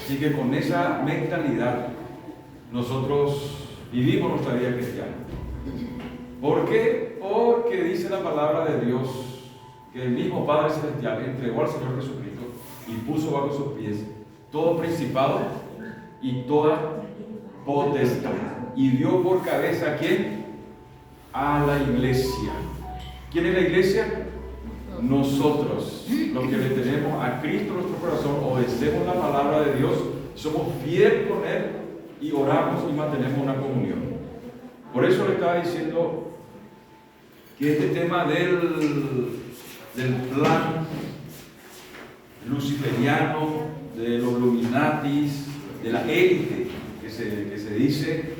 Así que con esa mentalidad nosotros vivimos nuestra vida cristiana. ¿Por qué? Porque dice la palabra de Dios que el mismo Padre Celestial entregó al Señor Jesucristo y puso bajo sus pies todo principado y toda potestad. Y dio por cabeza ¿a quién? A la iglesia. ¿Quién es la iglesia? Nosotros, los que le tenemos a Cristo en nuestro corazón, obedecemos la palabra de Dios, somos fieles con Él y oramos y mantenemos una comunión. Por eso le estaba diciendo que este tema del plan luciferiano, de los Illuminatis, de la élite que se dice,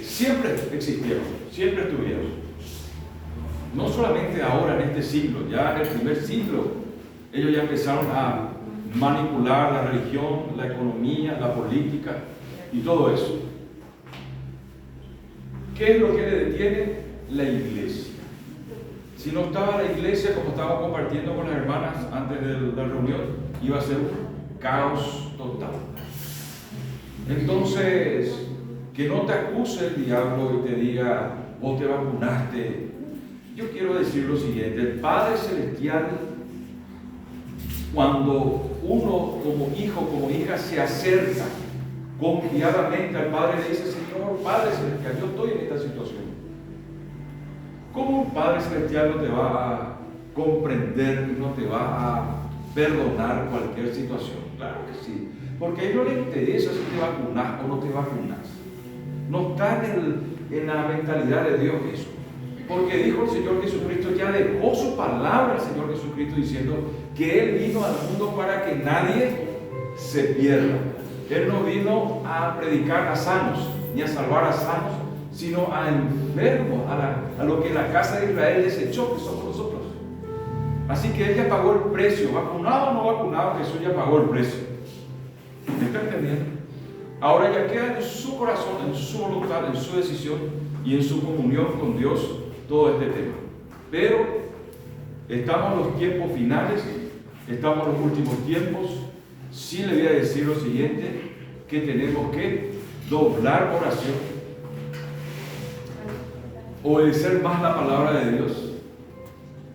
siempre existieron, siempre estuvieron. No solamente ahora en este siglo, ya en el primer siglo, ellos ya empezaron a manipular la religión, la economía, la política y todo eso. ¿Qué es lo que le detiene? La iglesia. Si no estaba la iglesia, como estábamos compartiendo con las hermanas antes de la reunión, iba a ser un caos total. Entonces, que no te acuse el diablo y te diga, vos te vacunaste. Yo quiero decir lo siguiente: el Padre Celestial, cuando uno como hijo, como hija se acerca confiadamente al Padre, le dice: Señor Padre Celestial, yo estoy en esta situación. ¿Cómo un Padre Celestial no te va a comprender y no te va a perdonar cualquier situación? Claro que sí, porque a él no le interesa si te vacunas o no te vacunas. No está en la mentalidad de Dios eso. Porque dijo el Señor Jesucristo, ya dejó su palabra el Señor Jesucristo diciendo que Él vino al mundo para que nadie se pierda. Él no vino a predicar a sanos, ni a salvar a sanos, sino a enfermos, a lo que la casa de Israel desechó, que somos nosotros. Así que Él ya pagó el precio, vacunado o no vacunado, Jesús ya pagó el precio. ¿Me está entendiendo? Ahora ya queda en su corazón, en su voluntad, en su decisión y en su comunión con Dios todo este tema. Pero estamos en los tiempos finales, estamos en los últimos tiempos. Sí le voy a decir lo siguiente, que tenemos que doblar oración, obedecer más la palabra de Dios,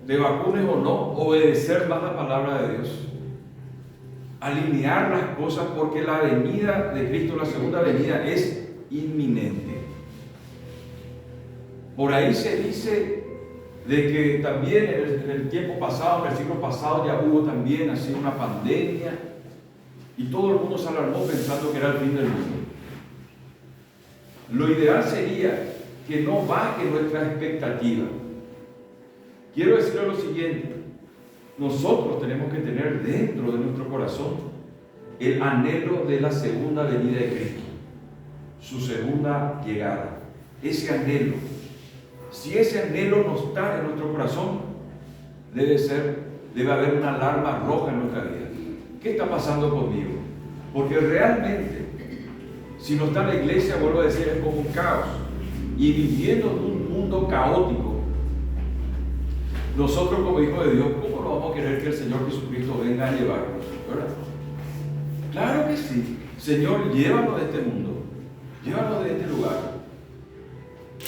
te vacunes o no, obedecer más la palabra de Dios, alinear las cosas, porque la venida de Cristo, la segunda venida, es inminente. Por ahí se dice de que también en el tiempo pasado, en el siglo pasado, ya hubo también así una pandemia y todo el mundo se alarmó pensando que era el fin del mundo. Lo ideal sería que no baje nuestra expectativa. Quiero decirle lo siguiente: nosotros tenemos que tener dentro de nuestro corazón el anhelo de la segunda venida de Cristo, su segunda llegada. Ese anhelo, si ese anhelo no está en nuestro corazón, debe haber una alarma roja en nuestra vida. ¿Qué está pasando conmigo? Porque realmente, si no está la iglesia, vuelvo a decir, es como un caos. Y viviendo en un mundo caótico, nosotros como hijos de Dios, ¿cómo no vamos a querer que el Señor Jesucristo venga a llevarnos? ¿Verdad? Claro que sí. Señor, llévanos de este mundo, llévanos de este lugar.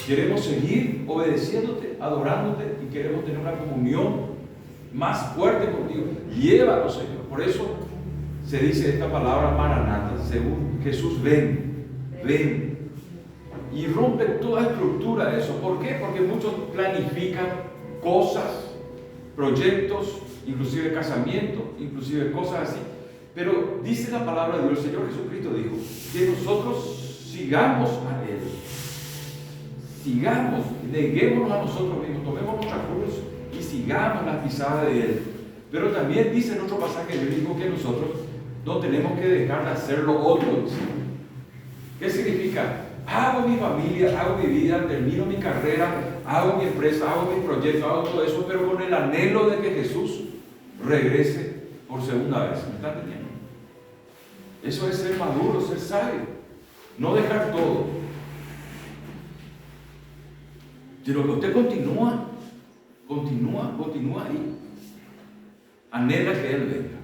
Queremos seguir obedeciéndote, adorándote, y queremos tener una comunión más fuerte contigo. Llévanos, Señor. Por eso se dice esta palabra Maranata, según Jesús, ven, ven. Y rompe toda estructura de eso. ¿Por qué? Porque muchos planifican cosas, proyectos, inclusive casamiento, inclusive cosas así. Pero dice la palabra de Dios, el Señor Jesucristo dijo, que nosotros sigamos a Él. Sigamos, neguémonos a nosotros mismos, tomemos nuestra cruz y sigamos las pisadas de Él. Pero también dice en otro pasaje bíblico que nosotros no tenemos que dejar de hacer lo otro. ¿Qué significa? Hago mi familia, hago mi vida, termino mi carrera, hago mi empresa, hago mi proyecto, hago todo eso, pero con el anhelo de que Jesús regrese por segunda vez. ¿Me están entendiendo? Eso es ser maduro, ser sabio. No dejar todo. Sino que usted continúa ahí. Anhela que Él venga.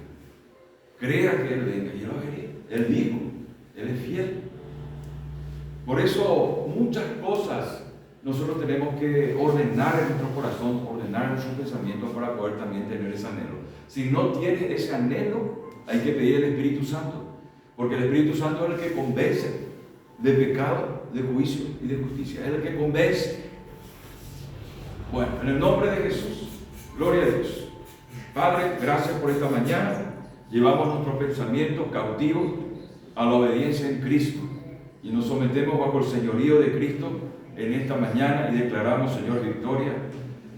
Crea que Él venga y Él va a venir. Él dijo, Él es fiel. Por eso muchas cosas nosotros tenemos que ordenar en nuestro corazón, ordenar en nuestros pensamientos para poder también tener ese anhelo. Si no tienes ese anhelo, hay que pedir al Espíritu Santo, porque el Espíritu Santo es el que convence de pecado, de juicio y de justicia. Es el que convence. Bueno, en el nombre de Jesús, gloria a Dios. Padre, gracias por esta mañana. Llevamos nuestros pensamientos cautivos a la obediencia en Cristo y nos sometemos bajo el señorío de Cristo en esta mañana y declaramos, Señor, victoria.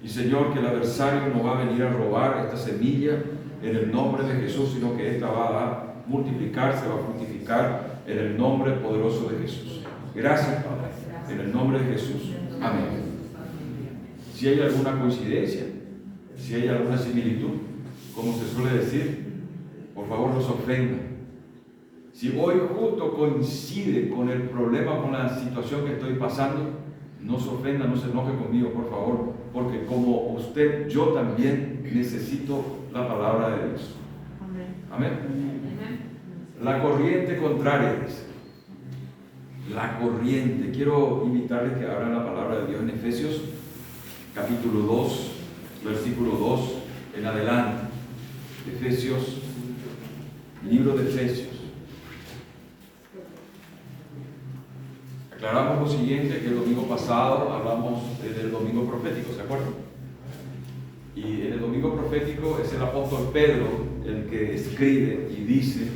Y Señor, que el adversario no va a venir a robar esta semilla en el nombre de Jesús, sino que esta va a multiplicarse, va a fructificar en el nombre poderoso de Jesús. Gracias, Padre, en el nombre de Jesús. Amén. Si hay alguna coincidencia, si hay alguna similitud, como se suele decir, por favor no se ofendan. Si hoy justo coincide con el problema, con la situación que estoy pasando, no se ofenda, no se enoje conmigo, por favor, porque como usted, yo también necesito la palabra de Dios. Amén. La corriente contraria, dice. La corriente. Quiero invitarles que abran la palabra de Dios en Efesios, capítulo 2, versículo 2 en adelante. Efesios, libro de Efesios. Aclaramos lo siguiente, que el domingo pasado hablamos del domingo profético, ¿se acuerdan? Y en el domingo profético es el apóstol Pedro el que escribe y dice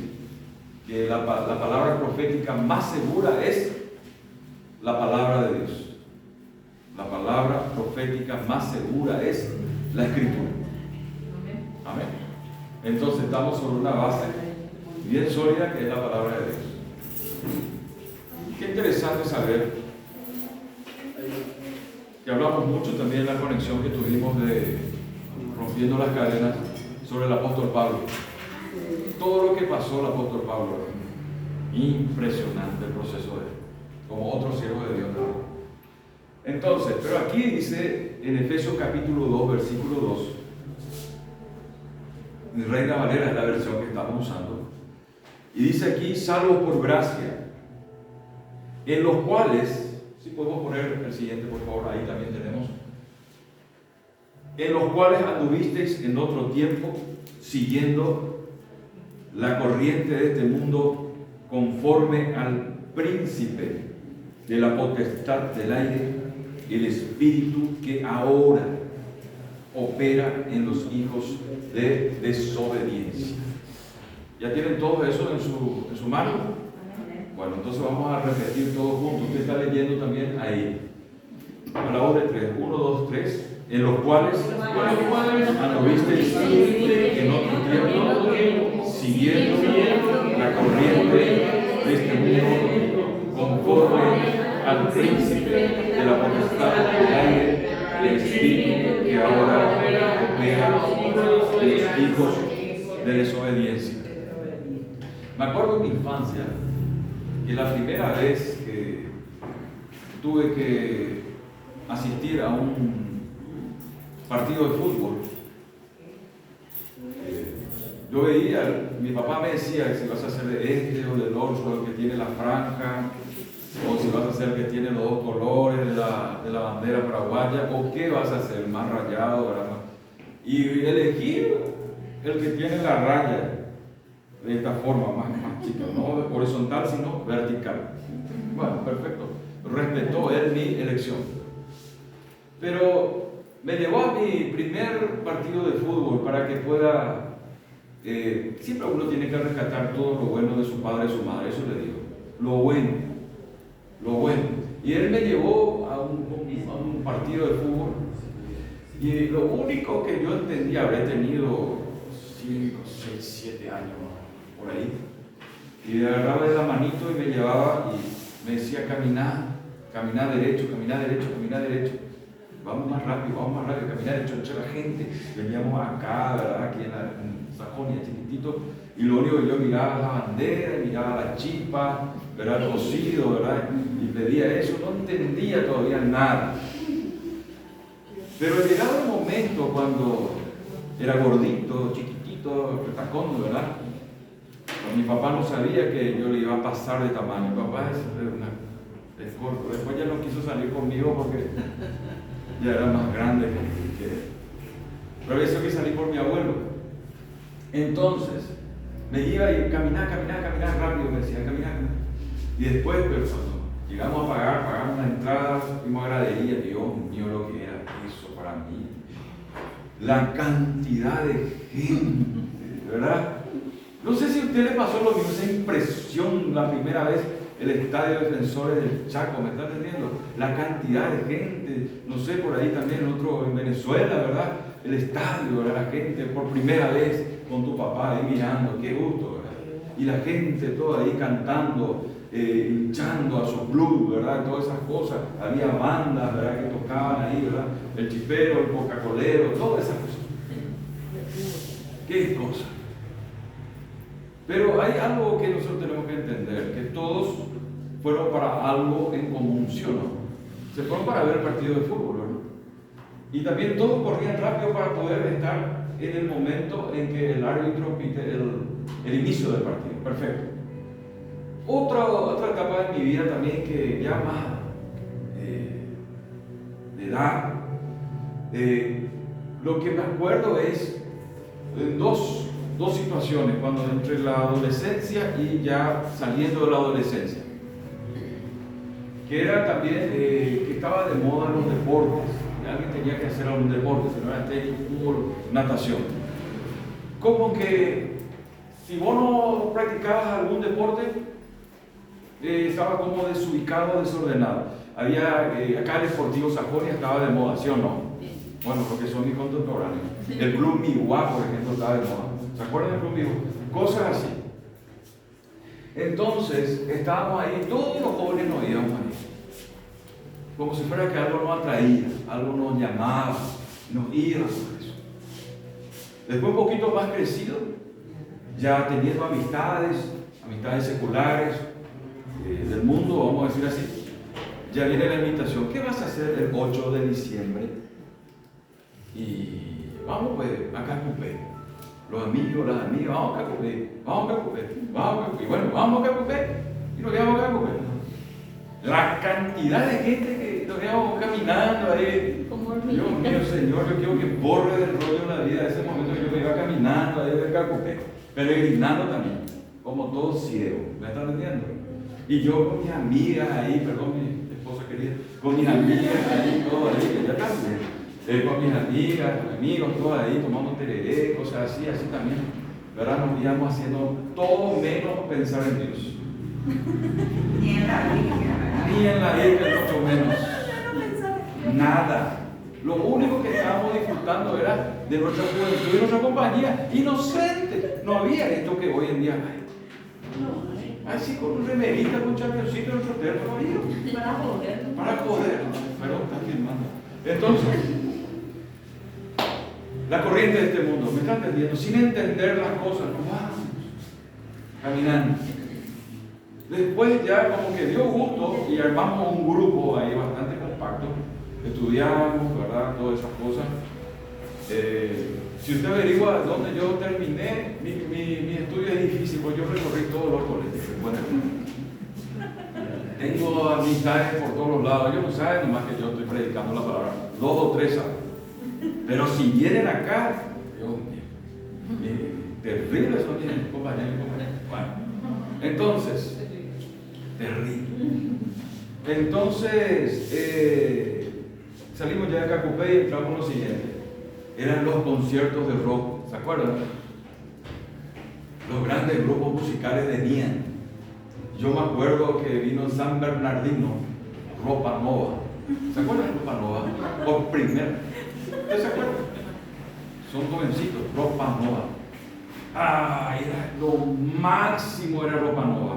que la palabra profética más segura es la palabra de Dios. La palabra profética más segura es la Escritura. Amén. Entonces estamos sobre una base bien sólida que es la palabra de Dios. Qué interesante saber que hablamos mucho también en la conexión que tuvimos de Rompiendo las Cadenas sobre el apóstol Pablo. Todo lo que pasó el apóstol Pablo, impresionante el proceso de él, como otro siervo de Dios. Entonces, pero aquí dice en Efesios capítulo 2, versículo 2, mi Reina Valera es la versión que estamos usando, y dice aquí, salvos por gracia, en los cuales, si podemos poner el siguiente por favor, ahí también tenemos, en los cuales anduvisteis en otro tiempo, siguiendo la corriente de este mundo, conforme al príncipe de la potestad del aire, el espíritu que ahora opera en los hijos de desobediencia. ¿Ya tienen todo eso en su mano? Bueno, entonces vamos a repetir todo juntos. Usted está leyendo también ahí. A la hora de 3. 1, 2, 3. En los cuales anduvisteis en otro tiempo, siguiendo la corriente de este mundo, conforme al príncipe de la potestad del aire, el espíritu que ahora opera en los hijos de desobediencia. Me acuerdo en mi infancia que la primera vez que tuve que asistir a un partido de fútbol, yo veía, mi papá me decía que si vas a hacer de este o del otro, el que tiene la franja, o si vas a hacer el que tiene los dos colores de la bandera paraguaya, o qué vas a hacer, más rayado, ¿verdad? Y elegí el que tiene la raya de esta forma, más chica, no horizontal, sino vertical. Bueno, perfecto. Respetó él mi elección. Pero me llevó a mi primer partido de fútbol para que pueda... siempre uno tiene que rescatar todo lo bueno de su padre y su madre, eso le digo. Lo bueno. Y él me llevó a un partido de fútbol. Y lo único que yo entendía, habré tenido 5, 6, 7 años por ahí, y me agarraba de la manito y me llevaba y me decía caminar derecho, vamos más rápido, caminar derecho, entre la gente, veníamos acá, ¿verdad? Aquí en Sajonia, chiquitito, y lo único que yo miraba la bandera, miraba la chispa, ¿verdad? El cocido, ¿verdad? Y pedía eso, no entendía todavía nada. Pero llegaba un momento cuando era gordito, chiquitito, petacón, ¿verdad? Mi papá no sabía que yo le iba a pasar de tamaño. Mi papá es corto. Después ya no quiso salir conmigo porque ya era más grande que él. Pero eso que salí por mi abuelo. Entonces, me iba y caminar rápido, me decía, caminar. Y después, pero cuando llegamos a pagamos una entrada, fuimos a gradería, Dios mío, lo que era eso para mí. La cantidad de gente, ¿verdad? No sé si a usted le pasó lo mismo, esa impresión la primera vez, el estadio de Defensores del Chaco, ¿me está entendiendo? La cantidad de gente, no sé, por ahí también otro en Venezuela, ¿verdad? El estadio, ¿verdad? La gente por primera vez con tu papá ahí mirando, qué gusto, ¿verdad? Y la gente toda ahí cantando, hinchando a su club, ¿verdad? Todas esas cosas. Había bandas, ¿verdad? Que tocaban ahí, ¿verdad? El chipero, el coca-colero, todas esas cosas. ¿Qué cosa? Pero hay algo que nosotros tenemos que entender, que todos fueron para algo en común, ¿sí o no? Se fueron para ver el partido de fútbol, ¿verdad? Y también todos corrían rápido para poder estar en el momento en que el árbitro pite el inicio del partido. Perfecto. Otra etapa de mi vida también que ya más de edad, lo que me acuerdo es dos situaciones, cuando entre la adolescencia y ya saliendo de la adolescencia, que era también que estaba de moda los deportes. Alguien tenía que hacer algún deporte, si no era tenis, fútbol, natación. Como que si vos no practicabas algún deporte, estaba como desubicado, desordenado. Había, acá el Sportivo Sajonia estaba de moda, ¿sí o no? Bueno, porque son mis contemporáneos. El Club Miguá, por ejemplo, estaba de moda. ¿Se acuerdan del Club Miguá? Cosas así. Entonces, estábamos ahí, todos los jóvenes nos íbamos ahí. Como si fuera que algo nos atraía, algo nos llamaba, nos íbamos por eso. Después, un poquito más crecido, ya teniendo amistades seculares, del mundo, vamos a decir así, ya viene la invitación. ¿Qué vas a hacer el 8 de diciembre? Y vamos pues a Cacupé. Los amigos, las amigas, vamos a Cacupé. Y bueno, vamos a Cacupé. Y nos quedamos a Cacupé. La cantidad de gente que nos quedamos caminando ahí. Dios mío, Señor, yo quiero que borre del rollo en la vida. Ese momento que yo me iba caminando ahí de Cacupé, peregrinando también, como todo ciego. ¿Me están entendiendo? Y yo con mis amigas ahí, perdón, mi esposa querida, con mis amigas ahí, todo ahí, ya también, con mis amigas, con amigos, todo ahí, tomando tereré, cosas así también, ¿verdad? Nos íbamos haciendo todo menos pensar en Dios. Ni en la Biblia, mucho menos. Nada. Lo único que estábamos disfrutando era de nuestra juventud y nuestra compañía, inocente. No había esto que hoy en día hay. Así con un remerita, con un championcito en nuestro terreno, no había. Para joder. Pero está filmando. Entonces, la corriente de este mundo, ¿me está entendiendo? Sin entender las cosas, nos vamos caminando. Después ya como que dio gusto y armamos un grupo ahí bastante compacto, estudiamos, ¿verdad? Todas esas cosas. Si usted averigua dónde yo terminé, mi estudio es difícil, porque yo recorrí todos los colegios. Bueno, tengo amistades por todos los lados. Ellos no saben nomás que yo estoy predicando la palabra. 2 o 3 saben. Pero si vienen acá, Dios mío, terribles son mis compañeros y compañeras. Bueno, entonces, terrible. Entonces, salimos ya de Cacupé y entramos en lo siguiente. Eran los conciertos de rock, ¿se acuerdan? Los grandes grupos musicales venían. Yo me acuerdo que vino en San Bernardino, Ropa Nova. ¿Se acuerdan de Ropa Nova? Por primera. ¿Ustedes se acuerdan? Son jovencitos, Ropa Nova. Era lo máximo, era Ropa Nova.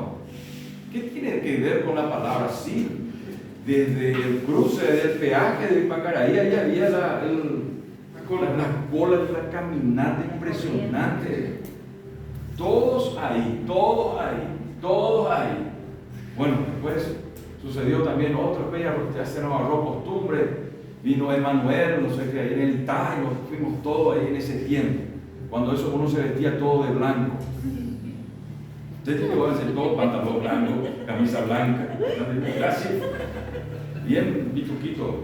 ¿Qué tiene que ver con la palabra? Sí, desde el cruce del peaje de Pacaraí, ahí había las colas de la caminata impresionante. Todos ahí. Bueno, después sucedió también otro, ya se nos agarró costumbre. Vino Emanuel, no sé qué, ahí en el Italia, fuimos todos ahí en ese tiempo, cuando eso uno se vestía todo de blanco. Usted tiene que hacer todo pantalón blanco, camisa blanca. Gracias. Bien pituquito.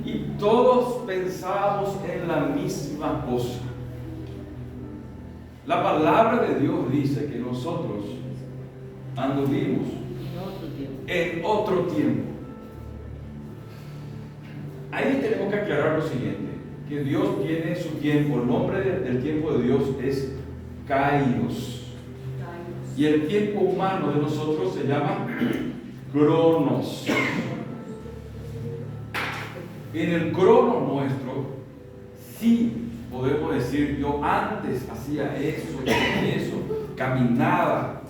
Y todos pensábamos en la misma cosa. La palabra de Dios dice que nosotros anduvimos en otro tiempo. Ahí tenemos que aclarar lo siguiente, que Dios tiene su tiempo. El nombre del tiempo de Dios es Kairos. Y el tiempo humano de nosotros se llama Cronos. En el crono nuestro, sí podemos decir, yo antes hacía eso, caminaba.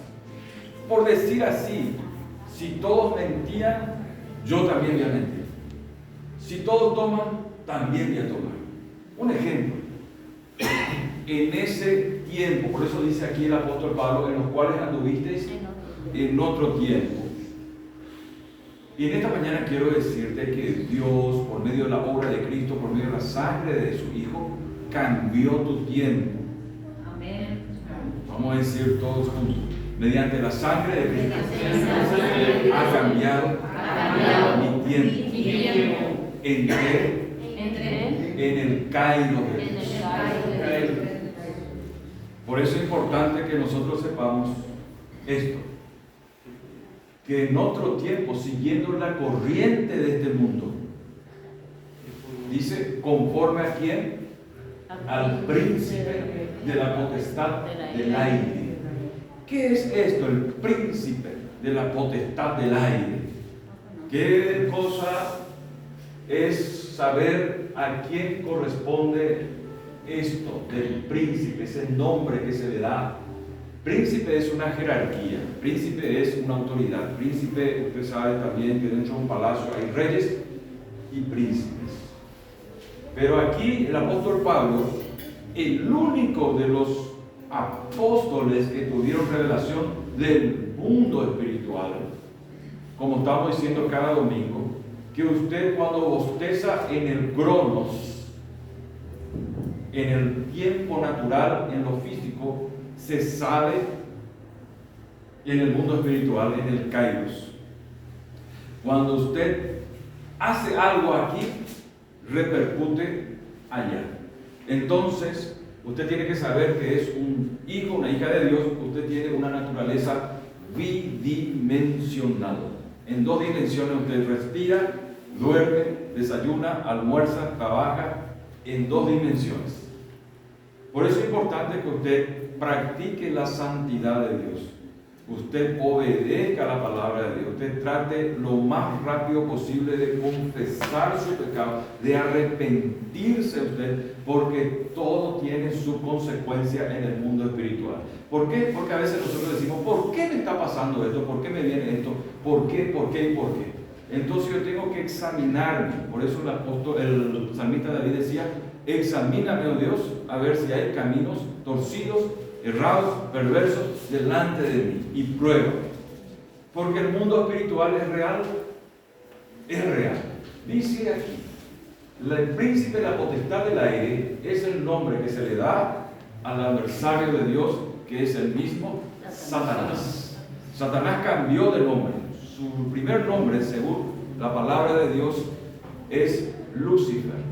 Por decir así, si todos mentían, yo también voy a mentir. Si todos toman, también voy a tomar. Un ejemplo. En ese tiempo, por eso dice aquí el apóstol Pablo, en los cuales anduvisteis en otro tiempo. Y en esta mañana quiero decirte que Dios, por medio de la obra de Cristo, por medio de la sangre de su Hijo, cambió tu tiempo. Amén. Vamos a decir todos juntos. Mediante la sangre de Cristo ha cambiado mi tiempo. Entré en el Kairos de Dios. Por eso es importante que nosotros sepamos esto. Que en otro tiempo, siguiendo la corriente de este mundo, dice, conforme a quién? Al príncipe de la potestad del aire. ¿Qué es esto? El príncipe de la potestad del aire. ¿Qué cosa es saber a quién corresponde esto del príncipe, ese nombre que se le da? Príncipe es una jerarquía, príncipe es una autoridad. Príncipe, usted sabe también que dentro de un palacio hay reyes y príncipes. Pero aquí el apóstol Pablo, el único de los apóstoles que tuvieron revelación del mundo espiritual, como estamos diciendo cada domingo, que usted cuando bosteza en el cronos, en el tiempo natural, en lo físico, se sabe en el mundo espiritual, en el Kairos. Cuando usted hace algo aquí, repercute allá. Entonces, usted tiene que saber que es un hijo, una hija de Dios. Usted tiene una naturaleza bidimensional. En dos dimensiones usted respira, duerme, desayuna, almuerza, trabaja, en dos dimensiones. Por eso es importante que usted practique la santidad de Dios. Usted obedezca la palabra de Dios. Usted trate lo más rápido posible de confesar su pecado, de arrepentirse usted, porque todo tiene su consecuencia en el mundo espiritual. ¿Por qué? Porque a veces nosotros decimos, ¿por qué me está pasando esto? ¿Por qué me viene esto? ¿Por qué? ¿Por qué? ¿Y por qué? Entonces yo tengo que examinarme. Por eso el salmista David decía, examíname, oh Dios, a ver si hay caminos torcidos, errados, perversos delante de mí, y prueba. Porque el mundo espiritual es real. Es real. Dice aquí, el príncipe de la potestad del aire es el nombre que se le da al adversario de Dios, que es el mismo Satanás. Satanás cambió de nombre. Su primer nombre, según la palabra de Dios, es Lucifer.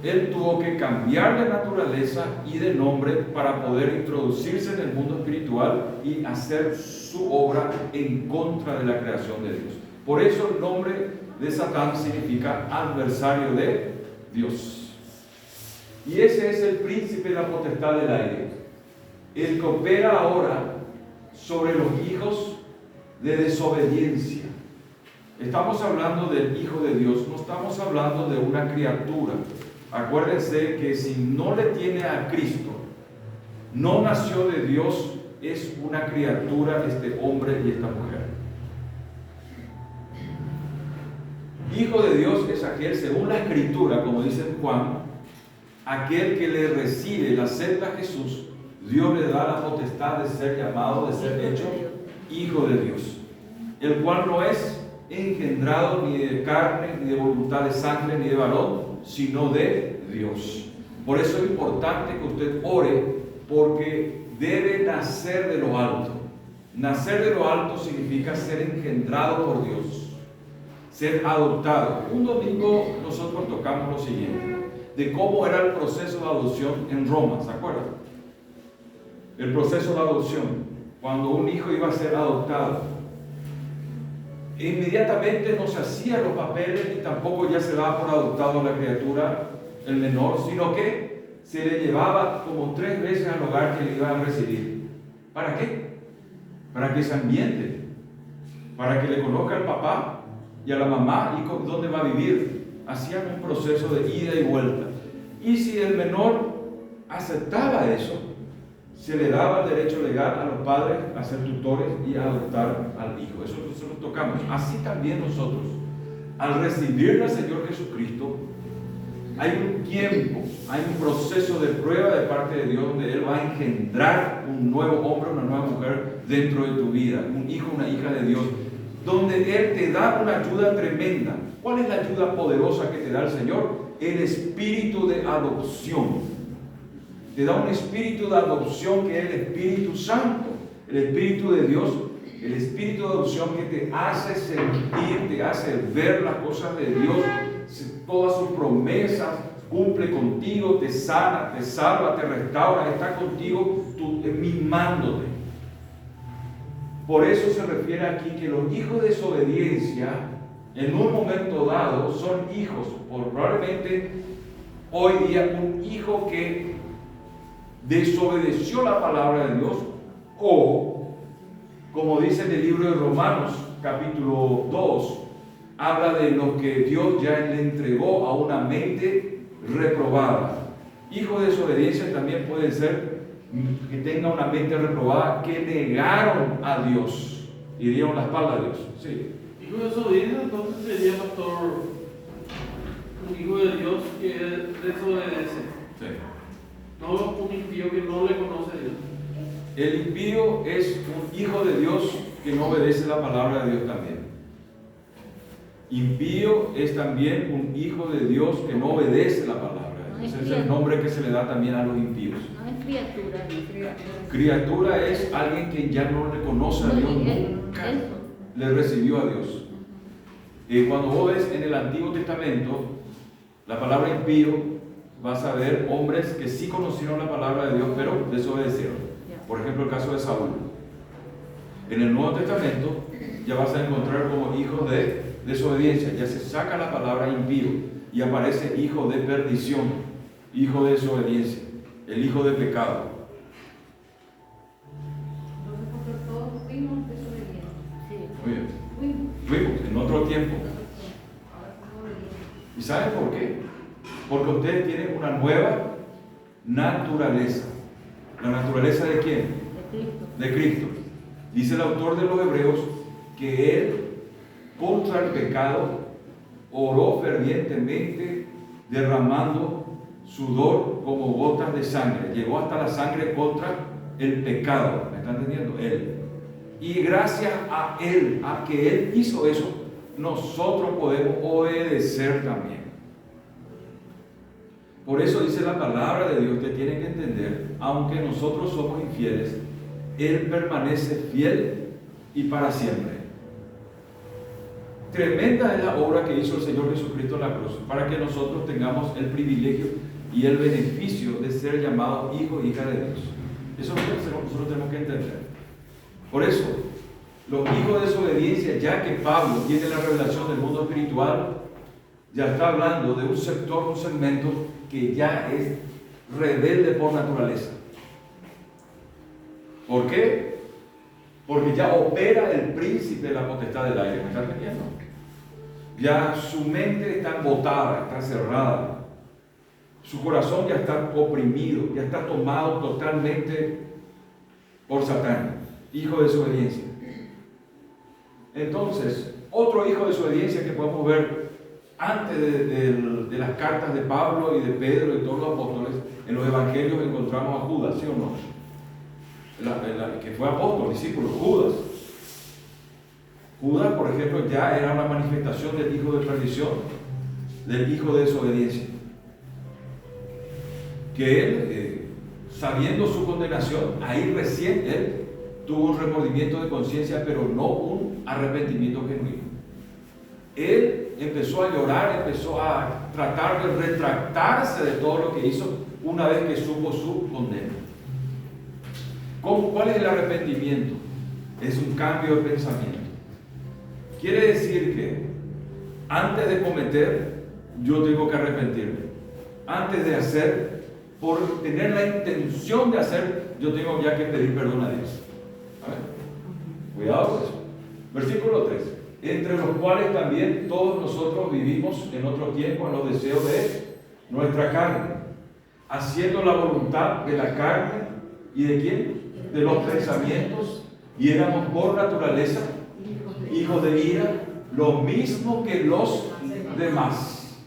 Él tuvo que cambiar de naturaleza y de nombre para poder introducirse en el mundo espiritual y hacer su obra en contra de la creación de Dios. Por eso el nombre de Satán significa adversario de Dios. Y ese es el príncipe de la potestad del aire, el que opera ahora sobre los hijos de desobediencia. Estamos hablando del Hijo de Dios, no estamos hablando de una criatura. Acuérdense que si no le tiene a Cristo, no nació de Dios, es una criatura este hombre y esta mujer. Hijo de Dios es aquel, según la Escritura, como dice Juan, aquel que le recibe, le acepta a Jesús, Dios le da la potestad de ser llamado, de ser hecho Hijo de Dios, el cual no es engendrado ni de carne, ni de voluntad de sangre, ni de varón, sino de Dios. Por eso es importante que usted ore porque debe nacer de lo alto. Nacer de lo alto significa ser engendrado por Dios, ser adoptado. Un domingo nosotros tocamos lo siguiente, de cómo era el proceso de adopción en Roma, ¿se acuerdan? El proceso de adopción, cuando un hijo iba a ser adoptado, inmediatamente no se hacían los papeles y tampoco ya se daba por adoptado a la criatura, el menor, sino que se le llevaba como 3 veces al hogar que le iban a recibir. ¿Para qué? Para que se ambiente, para que le conozca al papá y a la mamá y dónde va a vivir. Hacían un proceso de ida y vuelta. Y si el menor aceptaba eso, se le daba el derecho legal a los padres a ser tutores y a adoptar al hijo. Eso nosotros tocamos. Así también nosotros, al recibir al Señor Jesucristo, hay un tiempo, hay un proceso de prueba de parte de Dios donde Él va a engendrar un nuevo hombre, una nueva mujer dentro de tu vida, un hijo, una hija de Dios, donde Él te da una ayuda tremenda. ¿Cuál es la ayuda poderosa que te da el Señor? El espíritu de adopción. Te da un espíritu de adopción que es el Espíritu Santo, el Espíritu de Dios, el espíritu de adopción que te hace sentir, te hace ver las cosas de Dios, todas sus promesas, cumple contigo, te sana, te salva, te restaura, está contigo, mimándote. Por eso se refiere aquí que los hijos de desobediencia, en un momento dado, son hijos, probablemente hoy día un hijo que desobedeció la palabra de Dios, o como dice en el libro de Romanos capítulo 2, habla de lo que Dios ya le entregó a una mente reprobada. Hijos de desobediencia también pueden ser que tengan una mente reprobada, que negaron a Dios y dieron la espalda a Dios. Sí. Hijo de desobediencia entonces sería, pastor, un hijo de Dios que desobedece. Sí. No un impío que no le conoce a Dios. El impío es un hijo de Dios que no obedece la palabra de Dios también. Impío es también un hijo de Dios que no obedece la palabra. Ese es el nombre que se le da también a los impíos. No es criatura, Criatura es alguien que ya no le conoce a Dios, nunca le recibió a Dios. Cuando vos ves en el Antiguo Testamento la palabra impío, vas a ver hombres que sí conocieron la palabra de Dios, pero desobedecieron. Por ejemplo, el caso de Saúl. En el Nuevo Testamento ya vas a encontrar como hijos de desobediencia, ya se saca la palabra impío y aparece hijo de perdición, hijo de desobediencia, el hijo de pecado. Entonces, todos fuimos desobedientes. Sí. Muy bien. Fuimos en otro tiempo. ¿Y saben por qué? Porque ustedes tienen una nueva naturaleza. ¿La naturaleza de quién? De Cristo. De Cristo. Dice el autor de los Hebreos que Él, contra el pecado, oró fervientemente, derramando sudor como gotas de sangre. Llegó hasta la sangre contra el pecado. ¿Me están entendiendo? Él. Y gracias a Él, a que Él hizo eso, nosotros podemos obedecer también. Por eso dice la palabra de Dios, usted tiene que entender, aunque nosotros somos infieles, Él permanece fiel y para siempre. Tremenda es la obra que hizo el Señor Jesucristo en la cruz, para que nosotros tengamos el privilegio y el beneficio de ser llamados hijos e hijas de Dios. Eso es lo que nosotros tenemos que entender. Por eso, los hijos de desobediencia, ya que Pablo tiene la revelación del mundo espiritual, ya está hablando de un sector, un segmento que ya es rebelde por naturaleza. ¿Por qué? Porque ya opera el príncipe de la potestad del aire. ¿Me están entendiendo? Ya su mente está embotada, está cerrada. Su corazón ya está oprimido, ya está tomado totalmente por Satán, hijo de desobediencia. Entonces, otro hijo de desobediencia que podemos ver antes de las cartas de Pablo y de Pedro y de todos los apóstoles, en los evangelios encontramos a Judas, ¿sí o no? Que fue apóstol, discípulo, Judas. Judas, por ejemplo, ya era una manifestación del hijo de perdición, del hijo de desobediencia. Que él sabiendo su condenación, ahí recién él tuvo un remordimiento de conciencia, pero no un arrepentimiento genuino. Él empezó a llorar, empezó a tratar de retractarse de todo lo que hizo una vez que supo su condena. ¿Cuál es el arrepentimiento? Es un cambio de pensamiento. Quiere decir que antes de cometer, yo tengo que arrepentirme. Antes de hacer, por tener la intención de hacer, yo tengo ya que pedir perdón a Dios. A ver, cuidado con eso. Versículo 3. Entre los cuales también todos nosotros vivimos en otro tiempo en los deseos de nuestra carne, haciendo la voluntad de la carne y de quién, de los pensamientos, y éramos por naturaleza hijos de ira, lo mismo que los demás.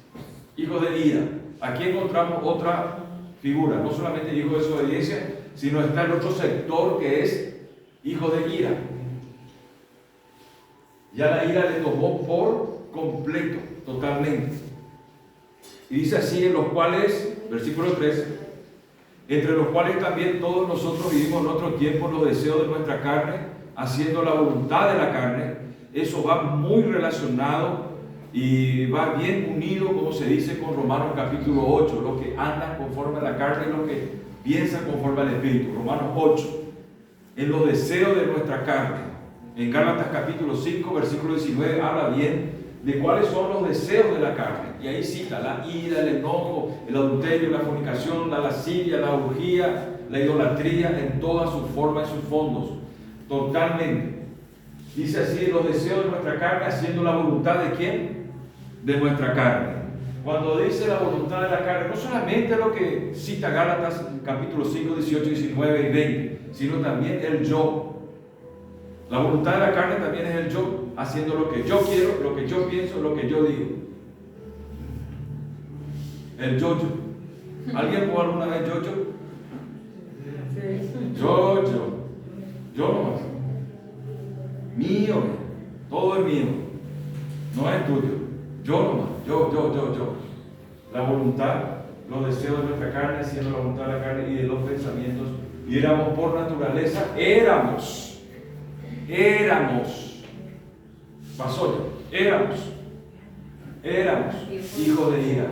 Hijos de ira. Aquí encontramos otra figura, no solamente hijo de desobediencia, sino está el otro sector que es hijo de ira. Ya la ira le tomó por completo, totalmente. Y dice así, en los cuales, versículo 3, entre los cuales también todos nosotros vivimos en otro tiempo los deseos de nuestra carne, haciendo la voluntad de la carne. Eso va muy relacionado y va bien unido, como se dice, con Romanos capítulo 8, los que andan conforme a la carne y los que piensan conforme al Espíritu. Romanos 8, en los deseos de nuestra carne. En Gálatas capítulo 5, versículo 19, habla bien de cuáles son los deseos de la carne. Y ahí cita la ira, el enojo, el adulterio, la fornicación, la lascivia, la orgía, la idolatría, en todas sus formas y sus fondos. Totalmente. Dice así, los deseos de nuestra carne, haciendo la voluntad de ¿quién? De nuestra carne. Cuando dice la voluntad de la carne, no solamente lo que cita Gálatas capítulo 5, 18, 19 y 20, sino también el yo. La voluntad de la carne también es el yo, haciendo lo que yo quiero, lo que yo pienso, lo que yo digo. El yo-yo. ¿Alguien jugó alguna vez yo-yo? Yo nomás. Mío, todo es mío, no es tuyo. Yo nomás, yo. La voluntad, los deseos de nuestra carne, haciendo la voluntad de la carne y de los pensamientos. Y éramos por naturaleza, éramos. Pasó ya, éramos hijos de ira.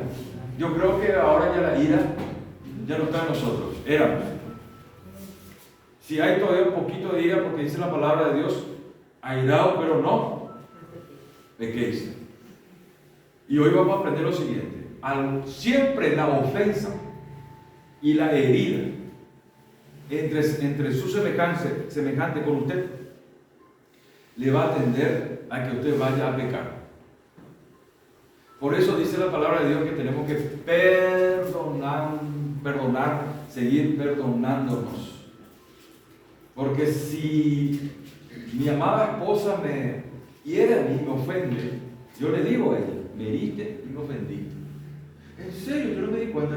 Yo creo que ahora ya la ira ya no está en nosotros, éramos. Si hay todavía un poquito de ira, porque dice la palabra de Dios, airado pero no pequéis. Y hoy vamos a aprender lo siguiente: siempre la ofensa y la herida entre su semejante con usted le va a tender a que usted vaya a pecar. Por eso dice la palabra de Dios que tenemos que perdonar, seguir perdonándonos. Porque si mi amada esposa me hiere a mí, me ofende, yo le digo a ella, me heriste y me ofendiste. En serio, yo no me di cuenta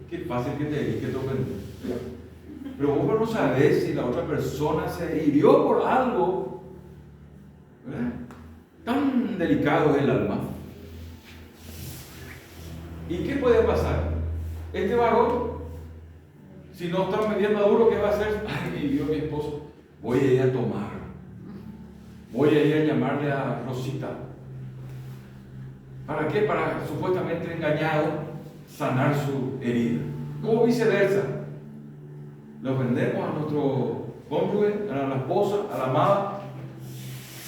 que fácil que te herí, que te ofendí. Pero vos no sabés si la otra persona se hirió por algo, ¿verdad? Tan delicado es el alma. ¿Y qué puede pasar? Este varón, si no está bien maduro, ¿qué va a hacer? Ay, me vio mi esposo, voy a ir a tomar, voy a ir a llamarle a Rosita. ¿Para qué? Para supuestamente engañado sanar su herida. O viceversa. Le ofendemos a nuestro cónyuge, a la esposa, a la amada,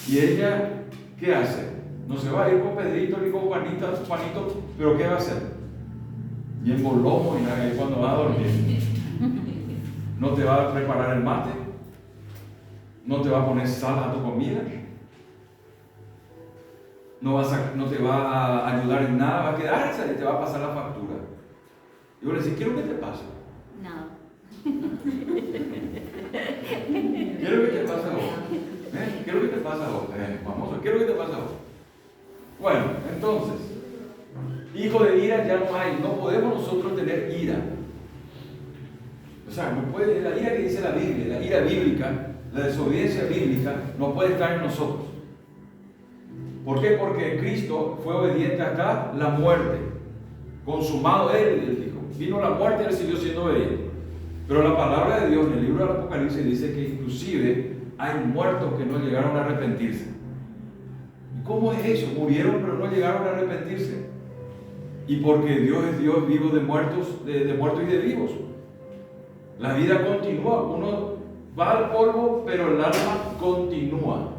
y ella, ¿qué hace? No se va a ir con Pedrito ni con Juanito, pero ¿qué va a hacer? Y en bolomo y nada, y cuando va a dormir, no te va a preparar el mate, no te va a poner sal a tu comida, no te va a ayudar en nada, va a quedarse y te va a pasar la factura. Y vos le decís, ¿qué es lo que te pasa? Nada. ¿Qué es lo que te pasa a vos? ¿Qué es lo que te pasa a vos? Famoso, ¿qué es lo que te pasa a vos? Bueno, entonces, hijo de ira ya no hay, no podemos nosotros tener ira. O sea, la ira que dice la Biblia, la ira bíblica, la desobediencia bíblica, no puede estar en nosotros. ¿Por qué? Porque Cristo fue obediente hasta la muerte. Consumado él dijo. Vino la muerte y él siguió siendo obediente. Pero la palabra de Dios en el libro del Apocalipsis dice que inclusive hay muertos que no llegaron a arrepentirse. ¿Y cómo es eso? Murieron pero no llegaron a arrepentirse. Y porque Dios es Dios vivo de muertos, de muertos y de vivos. La vida continúa. Uno va al polvo, pero el alma continúa.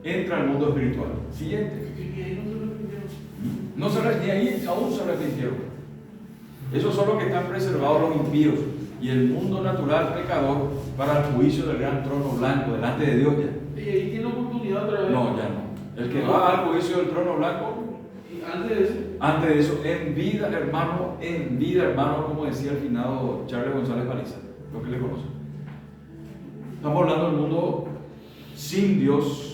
Entra al mundo espiritual. Siguiente. No se ni ahí aún se arrepintieron. Esos son los que están preservados, los impíos, y el mundo natural pecador para el juicio del gran trono blanco delante de Dios ya. ¿Y ahí tiene oportunidad otra vez? No, ya no. El que va al juicio del trono blanco, ¿Y antes de eso? antes de eso, en vida hermano, como decía el finado Charles González Paliza, lo que le conocen. Estamos hablando del mundo sin Dios.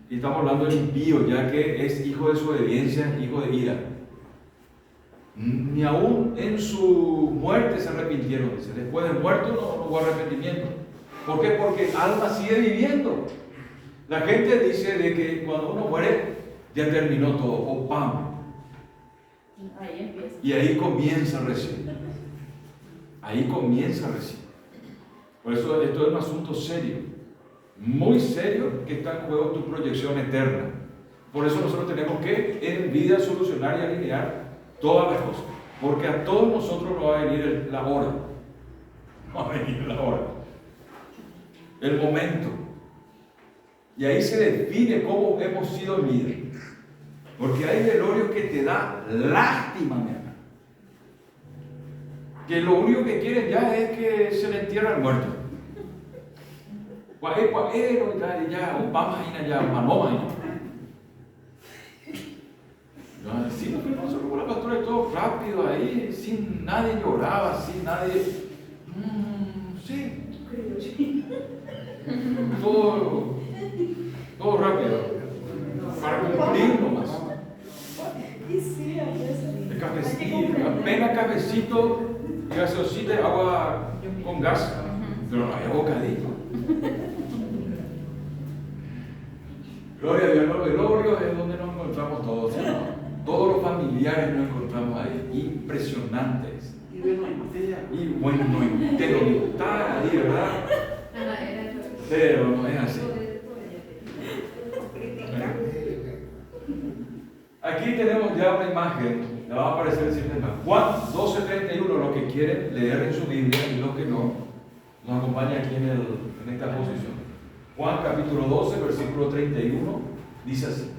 Y estamos hablando del impío, ya que es hijo de desobediencia, hijo de ira. Ni aún en su muerte se arrepintieron. Dice, después de muerto no hubo arrepentimiento. ¿Por qué? Porque el alma sigue viviendo. La gente dice de que cuando uno muere ya terminó todo, o ¡pam! Ahí empieza. Y ahí comienza recién. Ahí comienza recién. Por eso esto es un asunto serio. Muy serio, que está en juego tu proyección eterna. Por eso nosotros tenemos que en vida solucionar y alinear todas las cosas, porque a todos nosotros nos va a venir la hora, el momento, y ahí se define cómo hemos sido en vida, porque hay velorios que te da lástima, mi hermano, que lo único que quieren ya es que se le entierre al muerto. Ya, vamos a ir allá, manoma ahí. Sí, lo que pasó con la pastora es todo rápido ahí, sin nadie lloraba, sin nadie. Sí. Todo rápido. Para cumplir nomás. El cafecito, apenas cafecito y gaseosita y agua con gas, pero no había bocadillo. Gloria a Dios, los velorios es donde nos encontramos todos, ¿sí? Todos los familiares nos encontramos ahí, impresionantes. Y bueno, entera. Y bueno, no entero ni está ahí, ¿verdad? Pero no es así. Aquí tenemos ya una imagen, la va a aparecer el siguiente. Juan 12:31, los que quieren leer en su Biblia y los que no, nos acompaña aquí en esta posición. Juan capítulo 12, versículo 31, dice así: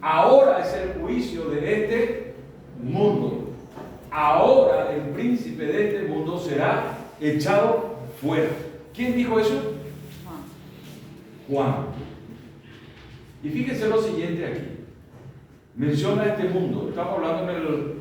ahora es el juicio de este mundo. Ahora el príncipe de este mundo será echado fuera. ¿Quién dijo eso? Juan. Y fíjense lo siguiente aquí. Menciona este mundo. Estamos hablando en el